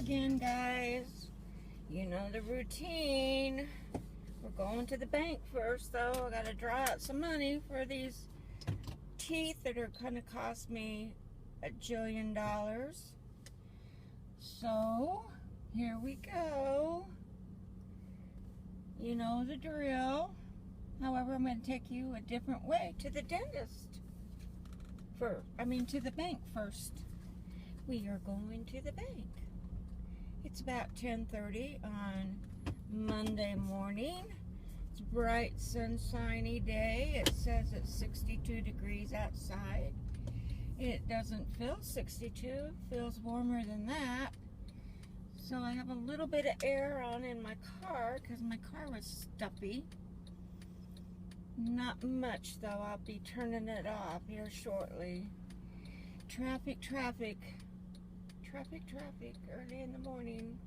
again, guys. You know the routine. We're going to the bank first, though. I gotta draw out some money for these teeth that are gonna cost me $1 jillion. So, here we go. You know the drill. However, I'm gonna take you a different way to the dentist first. To the bank first. We are going to the bank. It's about 10:30 on Monday morning. It's a bright, sunshiny day. It says it's 62 degrees outside. It doesn't feel 62. It feels warmer than that. So I have a little bit of air on in my car because my car was stuffy. Not much, though. I'll be turning it off here shortly. Traffic. Traffic early in the morning.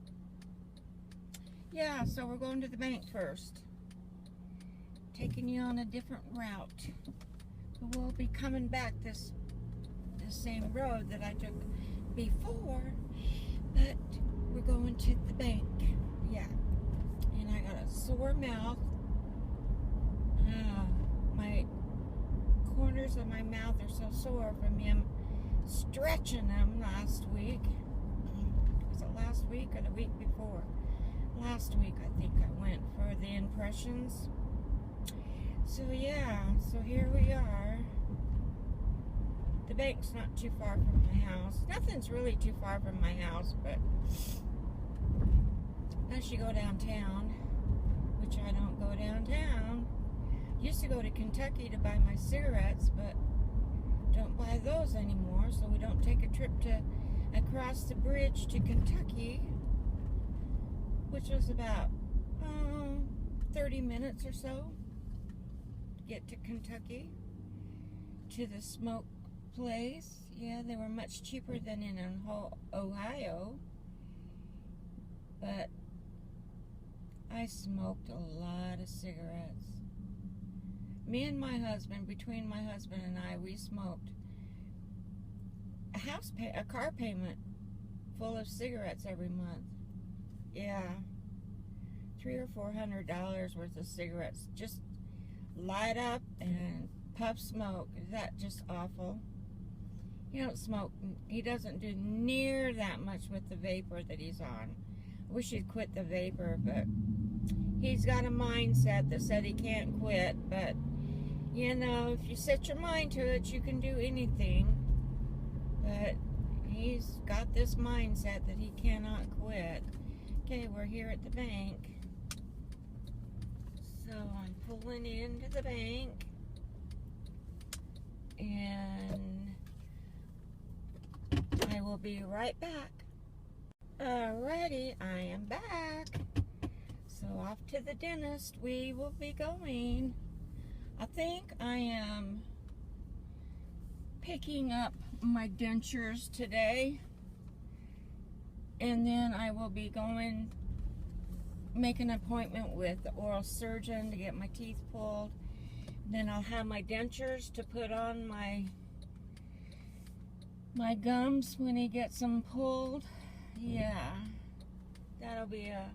Yeah, so we're going to the bank first. Taking you on a different route. But we'll be coming back the same road that I took before. But we're going to the bank. Yeah. And I got a sore mouth. My corners of my mouth are so sore from him stretching them last week. Was it last week or the week before? Last week, I think I went for the impressions. So yeah, so here we are. The bank's not too far from my house. Nothing's really too far from my house, but unless you go downtown, which I don't go downtown. Used to go to Kentucky to buy my cigarettes, but don't buy those anymore, so we don't take a trip across the bridge to Kentucky, which was about 30 minutes or so to get to Kentucky, to the smoke place. Yeah, they were much cheaper than in Ohio, but I smoked a lot of cigarettes. Me and my husband, between my husband and I, we smoked a car payment full of cigarettes every month. Yeah, $300 or $400 worth of cigarettes. Just light up and puff smoke. Is that just awful? He don't smoke. He doesn't do near that much with the vapor that he's on. I wish he'd quit the vapor, but he's got a mindset that said he can't quit, but you know, if you set your mind to it, you can do anything. But he's got this mindset that he cannot quit. Okay, we're here at the bank. So I'm pulling into the bank. And I will be right back. Alrighty, I am back. So off to the dentist we will be going. I think I am picking up my dentures today, and then I will be make an appointment with the oral surgeon to get my teeth pulled. Then I'll have my dentures to put on my gums when he gets them pulled. Yeah, that'll be a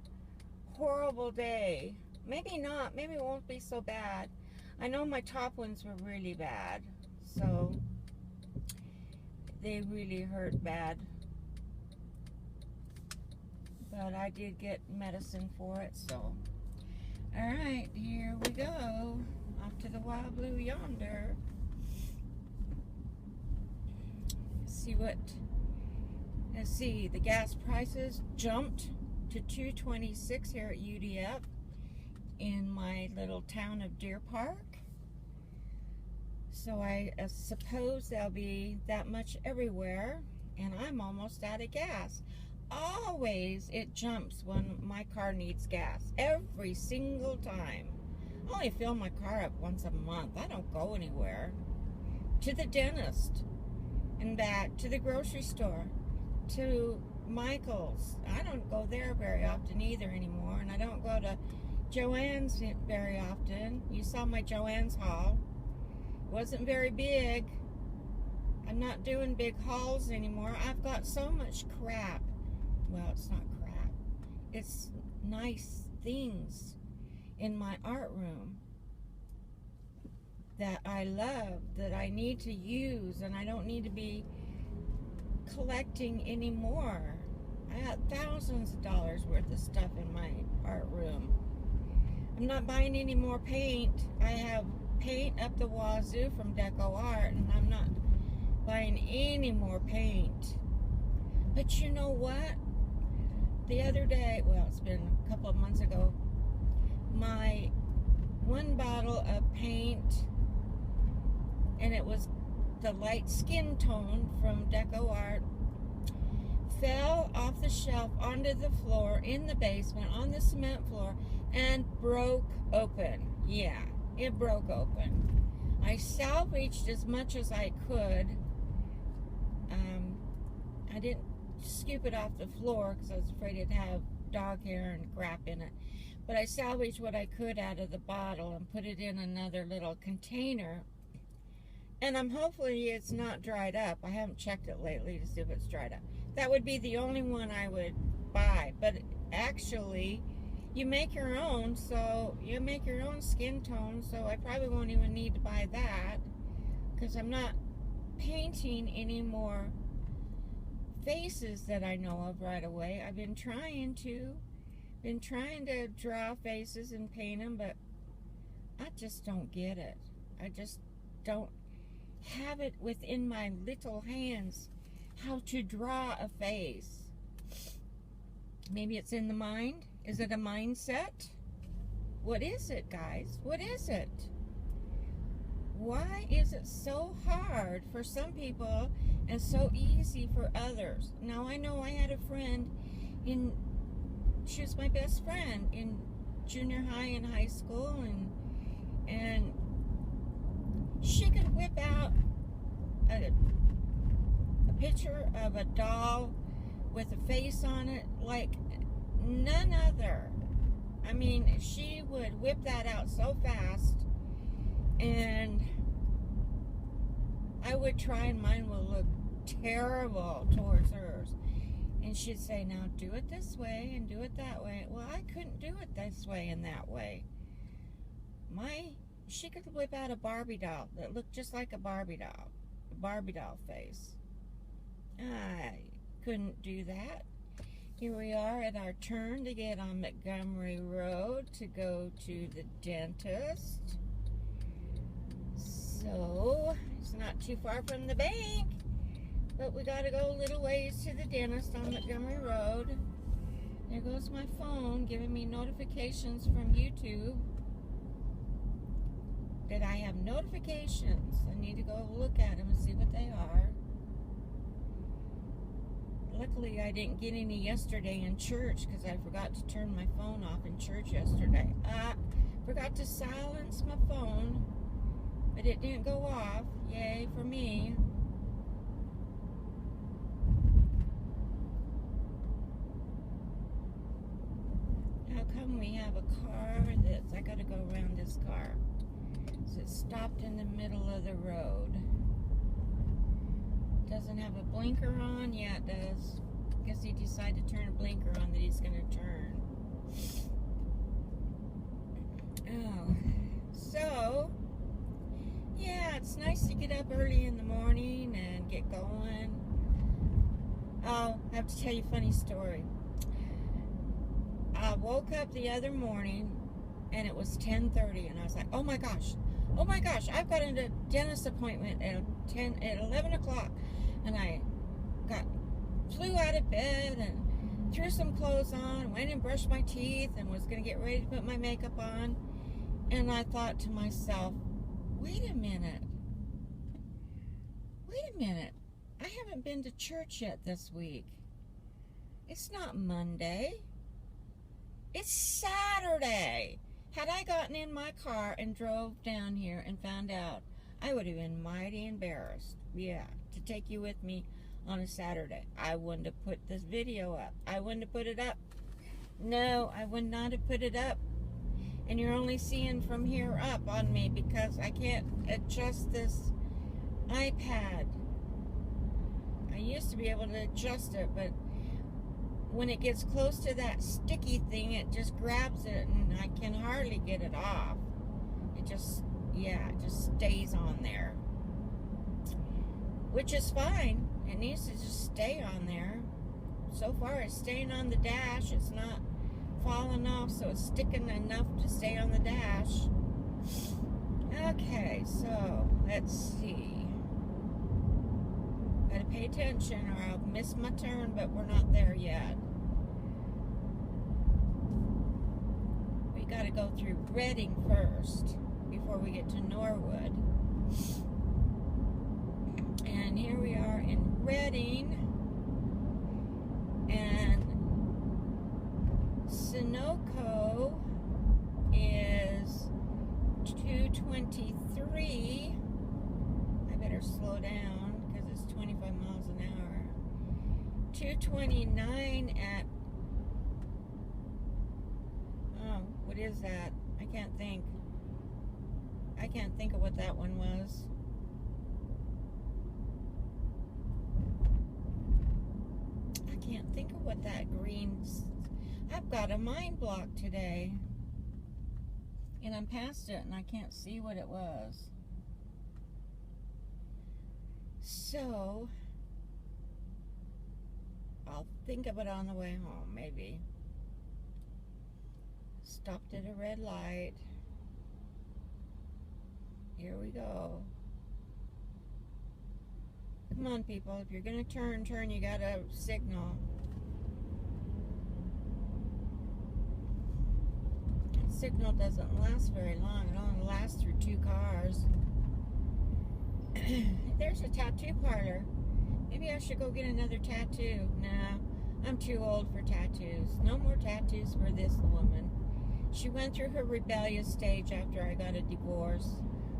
horrible day. Maybe not, maybe it won't be so bad. I know my top ones were really bad, so they really hurt bad. But I did get medicine for it, so. Alright, here we go. Off to the Wild Blue yonder. Let's see, the gas prices jumped to $2.26 here at UDF in my little town of Deer Park. So I suppose there'll be that much everywhere, and I'm almost out of gas. Always it jumps when my car needs gas, every single time. I only fill my car up once a month. I don't go anywhere. To the dentist and back, to the grocery store, to Michael's. I don't go there very often either anymore, and I don't go to Joann's very often. You saw my Joann's haul. It wasn't very big. I'm not doing big hauls anymore. I've got so much crap well, it's not crap. It's nice things in my art room that I love, that I need to use, and I don't need to be collecting anymore. I got thousands of dollars worth of stuff in my art room. I'm not buying any more paint. I have paint up the wazoo from Deco Art, and I'm not buying any more paint. But you know what? The other day, well, it's been a couple of months ago, my one bottle of paint, and it was the light skin tone from Deco Art, fell off the shelf onto the floor in the basement on the cement floor and broke open. Yeah, it broke open. I salvaged as much as I could. I didn't scoop it off the floor because I was afraid it'd have dog hair and crap in it. But I salvaged what I could out of the bottle and put it in another little container. And hopefully it's not dried up. I haven't checked it lately to see if it's dried up. That would be the only one I would buy. But actually, you make your own, so you make your own skin tone, so I probably won't even need to buy that because I'm not painting any more faces that I know of right away. I've been trying to draw faces and paint them, but I just don't get it. I just don't have it within my little hands how to draw a face. Maybe it's in the mind. Is it a mindset? What is it, guys? What is it? Why is it so hard for some people and so easy for others? Now, I know I had a friend she was my best friend in junior high and high school, and she could whip out a picture of a doll with a face on it like none other. I mean, she would whip that out so fast, and I would try, and mine would look terrible towards hers. And she'd say, now do it this way and do it that way. Well, I couldn't do it this way and that way. She could whip out a Barbie doll that looked just like a Barbie doll face. I couldn't do that. Here we are at our turn to get on Montgomery Road to go to the dentist. So, it's not too far from the bank, but we gotta go a little ways to the dentist on Montgomery Road. There goes my phone giving me notifications from YouTube that I have notifications. I need to go look at them and see what they are. Luckily, I didn't get any yesterday in church because I forgot to turn my phone off in church yesterday. I forgot to silence my phone, but it didn't go off. Yay for me. How come we have a car that's... I gotta go around this car. So it's stopped in the middle of the road. Doesn't have a blinker on? Yeah, it does. Guess he decided to turn a blinker on that he's going to turn. Oh. So, yeah, it's nice to get up early in the morning and get going. Oh, I have to tell you a funny story. I woke up the other morning and it was 10:30 and I was like, oh my gosh, I've got a dentist appointment at 11 o'clock. And I flew out of bed and threw some clothes on, went and brushed my teeth and was going to get ready to put my makeup on. And I thought to myself, wait a minute. I haven't been to church yet this week. It's not Monday. It's Saturday. Had I gotten in my car and drove down here and found out, I would have been mighty embarrassed. Yeah, to take you with me on a Saturday. I wouldn't have put this video up. I wouldn't have put it up. No, I would not have put it up. And you're only seeing from here up on me because I can't adjust this iPad. I used to be able to adjust it, but when it gets close to that sticky thing, it just grabs it and I can hardly get it off. It just, yeah, it just stays on there. Which is fine. It needs to just stay on there. So far it's staying on the dash. It's not falling off, so it's sticking enough to stay on the dash. Okay, so let's see. Gotta pay attention or I'll miss my turn, but we're not there yet. We gotta go through Redding first before we get to Norwood. And here we are in Redding. And Sunoco is 223. I better slow down because it's 25 miles an hour. 229 at, oh, what is that? I can't think of what that one was. I can't think of what that green's. I've got a mind block today. And I'm past it and I can't see what it was. So, I'll think of it on the way home, maybe. Stopped at a red light. Here we go. Come on, people. If you're going to turn, you got to signal. Signal doesn't last very long. It only lasts through 2 cars. There's a tattoo parlor. Maybe I should go get another tattoo. Nah, I'm too old for tattoos. No more tattoos for this woman. She went through her rebellious stage after I got a divorce.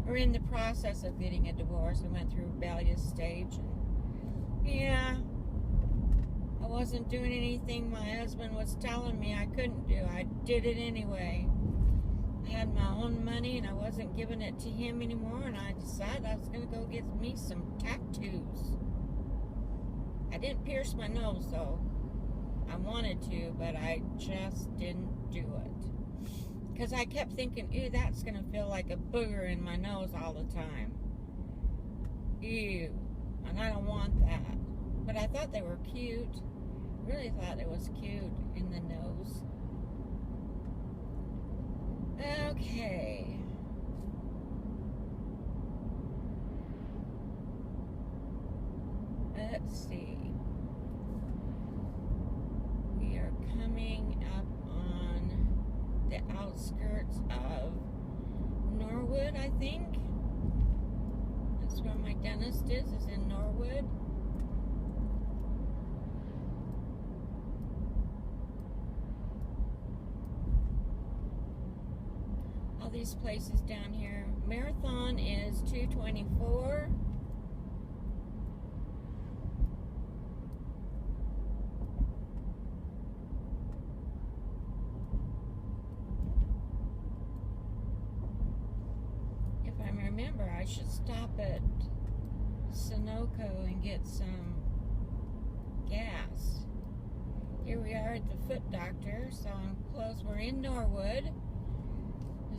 Or in the process of getting a divorce, I went through a rebellious stage. And yeah, I wasn't doing anything my husband was telling me I couldn't do. I did it anyway. I had my own money and I wasn't giving it to him anymore, and I decided I was going to go get me some tattoos. I didn't pierce my nose though. I wanted to, but I just didn't do it. Because I kept thinking, ew, that's going to feel like a booger in my nose all the time. Ew. And I don't want that. But I thought they were cute. Really thought it was cute in the nose. Okay. Let's see. We are coming up on the outskirts of Norwood, I think. That's where my dentist is in Norwood. All these places down here. Marathon is 224. If I remember, I should stop at Sunoco and get some gas. Here we are at the Foot Doctor, so I'm close. We're in Norwood.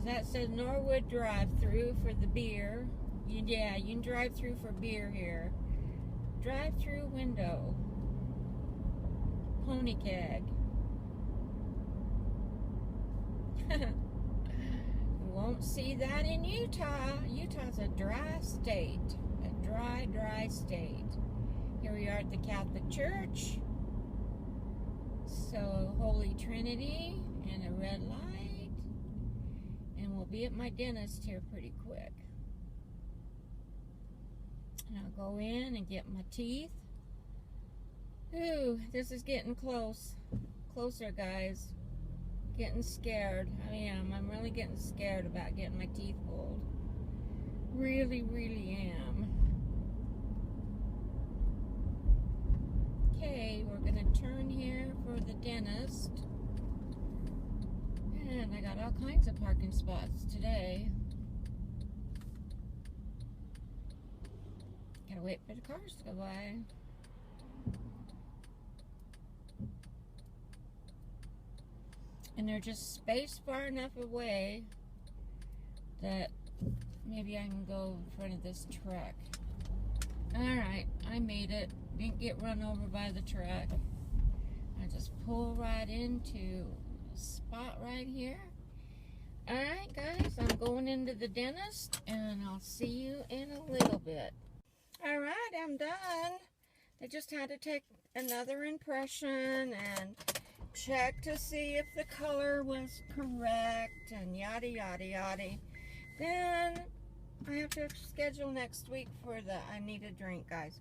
That says Norwood drive-through for the beer. Yeah, you can drive through for beer here. Drive-through window. Pony keg. Won't see that in Utah. Utah's a dry state. A dry, dry state. Here we are at the Catholic Church. So, Holy Trinity and a red light. And we'll be at my dentist here pretty quick. And I'll go in and get my teeth. Ooh, this is getting close. Closer, guys. Getting scared. I am. I'm really getting scared about getting my teeth pulled. Really, really am. Okay, we're going to turn here for the dentist. And I got all kinds of parking spots today. Gotta wait for the cars to go by. And they're just spaced far enough away that maybe I can go in front of this truck. Alright, I made it. Didn't get run over by the truck. I just pull right into a spot right here. Alright guys, I'm going into the dentist and I'll see you in a little bit. Alright, I'm done. I just had to take another impression and check to see if the color was correct and yada yada yada. Then I have to schedule next week for the, I need a drink, guys.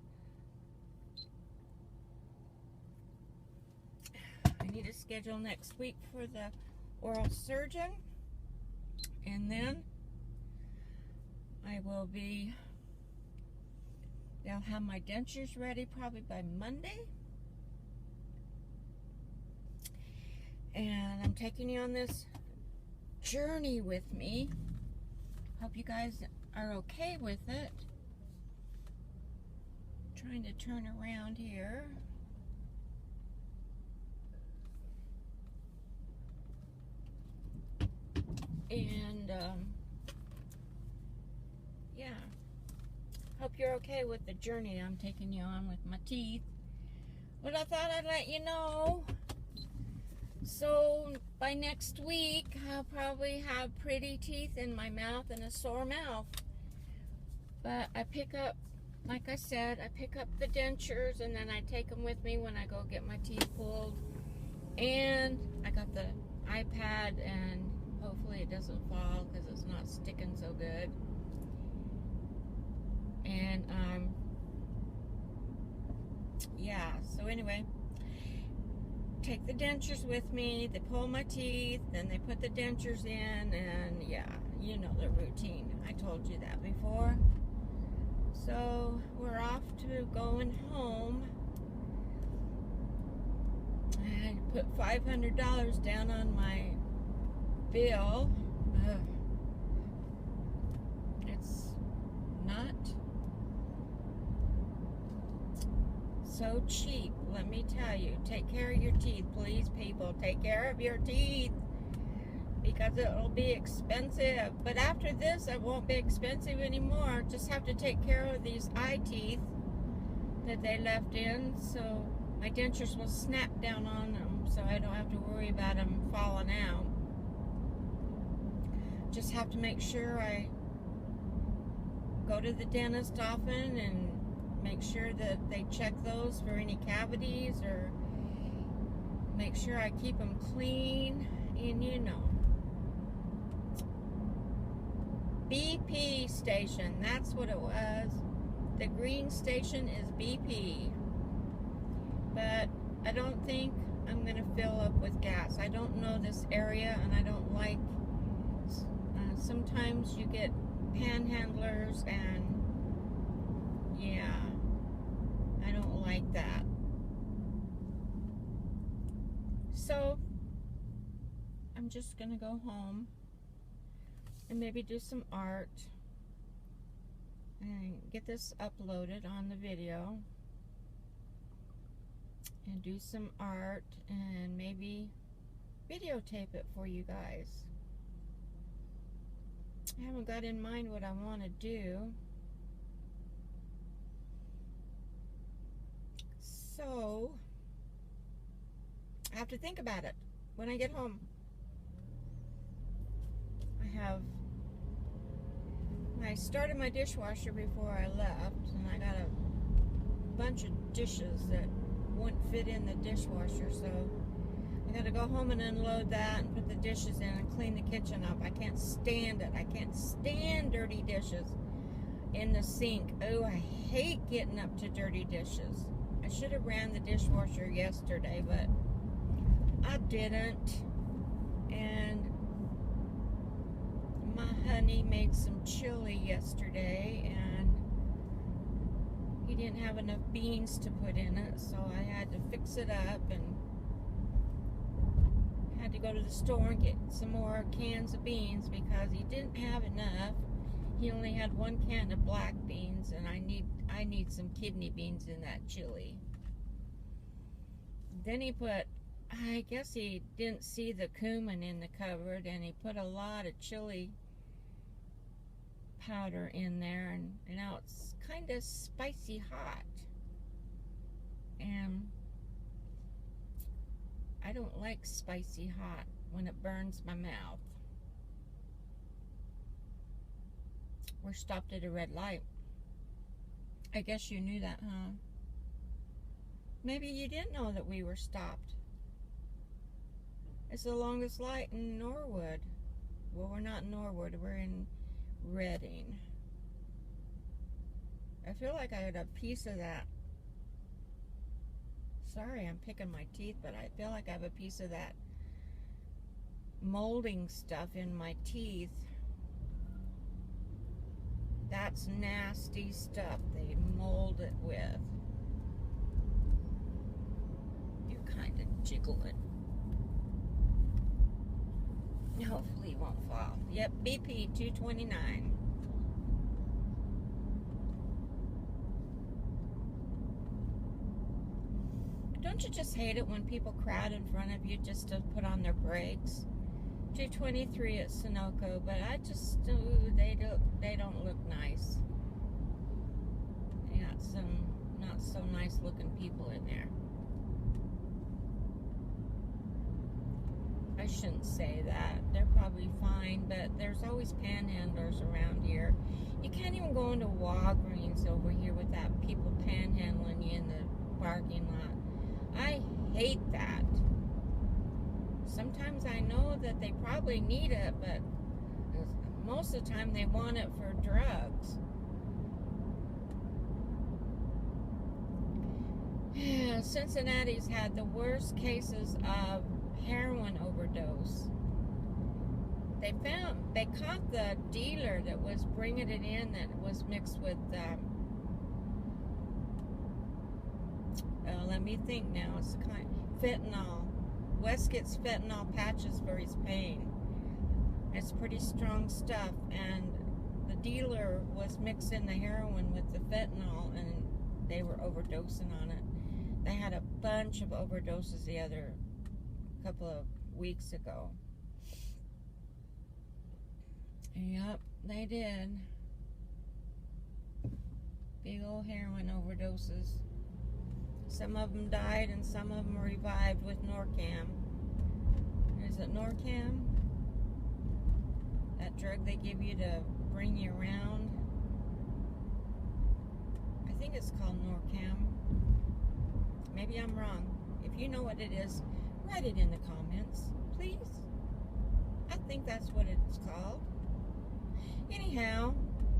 I need to schedule next week for the oral surgeon. And then I will be, they'll have my dentures ready probably by Monday. And I'm taking you on this journey with me. Hope you guys are okay with it. Trying to turn around here. And yeah, hope you're okay with the journey I'm taking you on with my teeth. But I thought I'd let you know. So by next week, I'll probably have pretty teeth in my mouth and a sore mouth. But I pick up, like I said, I pick up the dentures and then I take them with me when I go get my teeth pulled. And I got the iPad, and hopefully it doesn't fall because it's not sticking so good. And yeah, so anyway, take the dentures with me, they pull my teeth, then they put the dentures in, and yeah, you know the routine. I told you that before. So we're off to going home. I put $500 down on my bill. Ugh. It's not so cheap, let me tell you. Take care of your teeth, please, people. Take care of your teeth, because it'll be expensive. But after this, it won't be expensive anymore. Just have to take care of these eye teeth that they left in, so my dentures will snap down on them, so I don't have to worry about them falling out. Just have to make sure I go to the dentist often and make sure that they check those for any cavities, or make sure I keep them clean. And you know, BP station, that's what it was. The green station is BP. But I don't think I'm going to fill up with gas. I don't know this area, and I don't like, sometimes you get panhandlers, and yeah, I don't like that. So I'm just going to go home and maybe do some art and get this uploaded on the video, and do some art and maybe videotape it for you guys. I haven't got in mind what I want to do. So I have to think about it when I get home. I started my dishwasher before I left, and I got a bunch of dishes that wouldn't fit in the dishwasher, so I got to go home and unload that and put the dishes in and clean the kitchen up. I can't stand it. I can't stand dirty dishes in the sink. Oh, I hate getting up to dirty dishes. I should have ran the dishwasher yesterday, but I didn't. And my honey made some chili yesterday, and he didn't have enough beans to put in it, so I had to fix it up and had to go to the store and get some more cans of beans because he didn't have enough. He only had one can of black beans, and I need some kidney beans in that chili. Then he put I guess he didn't see the cumin in the cupboard, and he put a lot of chili powder in there, and now it's kind of spicy hot. And I don't like spicy hot when it burns my mouth. We're stopped at a red light. I guess you knew that, huh? Maybe you didn't know that we were stopped. It's the longest light in Norwood. Well, we're not in Norwood. We're in Redding. I feel like I had a piece of that. Sorry, I'm picking my teeth, but I feel like I have a piece of that molding stuff in my teeth. That's nasty stuff they mold it with. You're kind of jiggling. Hopefully it won't fall. Yep, BP 229. Don't you just hate it when people crowd in front of you just to put on their brakes? 223 at Sunoco, but I just they don't look nice. They got some not so nice looking people in there. I shouldn't say that. They're probably fine, but there's always panhandlers around here. You can't even go into Walgreens over here without people panhandling you in the parking lot. I hate that. Sometimes I know that they probably need it, but most of the time they want it for drugs. Cincinnati's had the worst cases of heroin overdose. They caught the dealer that was bringing it in that was mixed with let me think now, it's kind of fentanyl. Wes gets fentanyl patches for his pain. It's pretty strong stuff, and the dealer was mixing the heroin with the fentanyl, and they were overdosing on it. They had a bunch of overdoses the other couple of weeks ago. Yep, they did. Big old heroin overdoses. Some of them died and some of them revived with Norcam. Is it Norcam? That drug they give you to bring you around? I think it's called Norcam. Maybe I'm wrong. If you know what it is, write it in the comments, please. I think that's what it's called. Anyhow,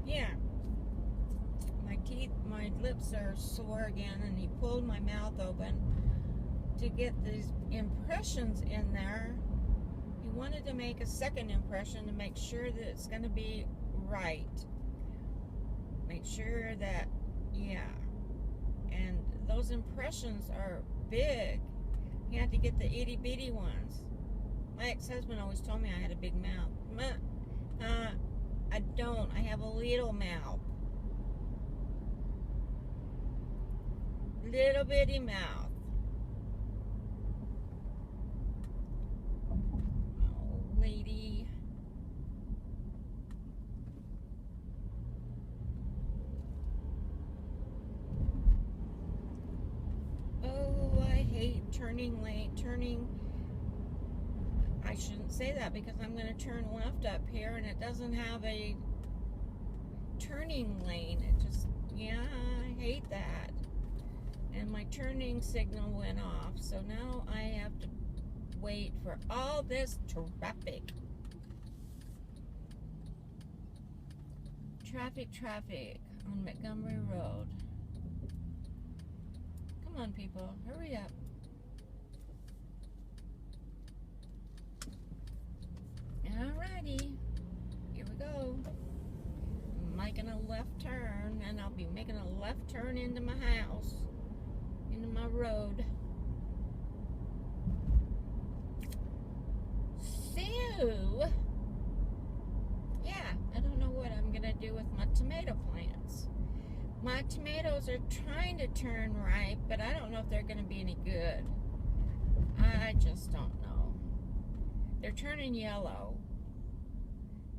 yeah. My lips are sore again, and he pulled my mouth open to get these impressions in there. He wanted to make a second impression to make sure that it's going to be right. Make sure that, yeah. And those impressions are big. He had to get the itty bitty ones. My ex-husband always told me I had a big mouth. I don't. I have a little mouth. Little bitty mouth. Oh, lady. Oh, I hate turning late. I shouldn't say that because I'm going to turn left up here and it doesn't have a turning lane. It just, yeah, I hate that. And my turning signal went off, so now I have to wait for all this traffic. Traffic on Montgomery Road. Come on, people, hurry up. Alrighty, here we go. I'm making a left turn, and I'll be making a left turn into my house. Into my road. So, yeah, I don't know what I'm gonna do with my tomato plants. My tomatoes are trying to turn ripe, but I don't know if they're gonna be any good. I just they're turning yellow.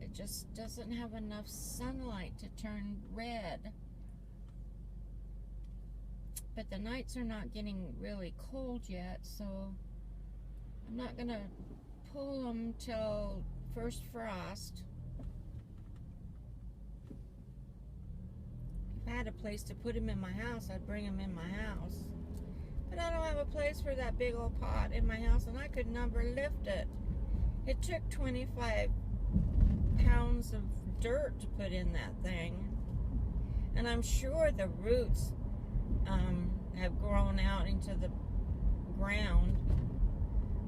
It just doesn't have enough sunlight to turn red. But the nights are not getting really cold yet, so I'm not gonna pull them till first frost. If I had a place to put them in my house, I'd bring them in my house. But I don't have a place for that big old pot in my house, and I could never lift it. It took 25 pounds of dirt to put in that thing. And I'm sure the roots have grown out into the ground,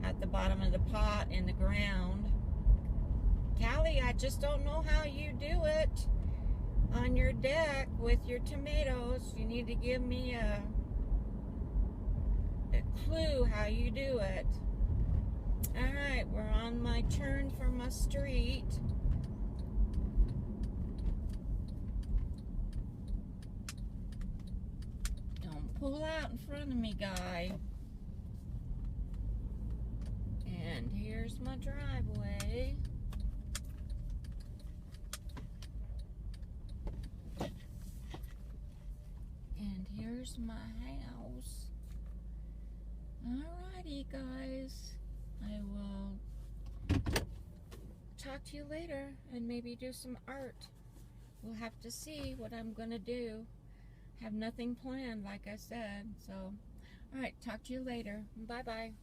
at the bottom of the pot in the ground. Callie, I just don't know how you do it on your deck with your tomatoes. You need to give me a clue how you do it. Alright, we're on my turn for my street. Don't pull out in front of me, guy. And here's my driveway. And here's my house. Alrighty, guys. I will talk to you later and maybe do some art. We'll have to see what I'm gonna do. Have nothing planned, like I said. So, alright, talk to you later. Bye-bye.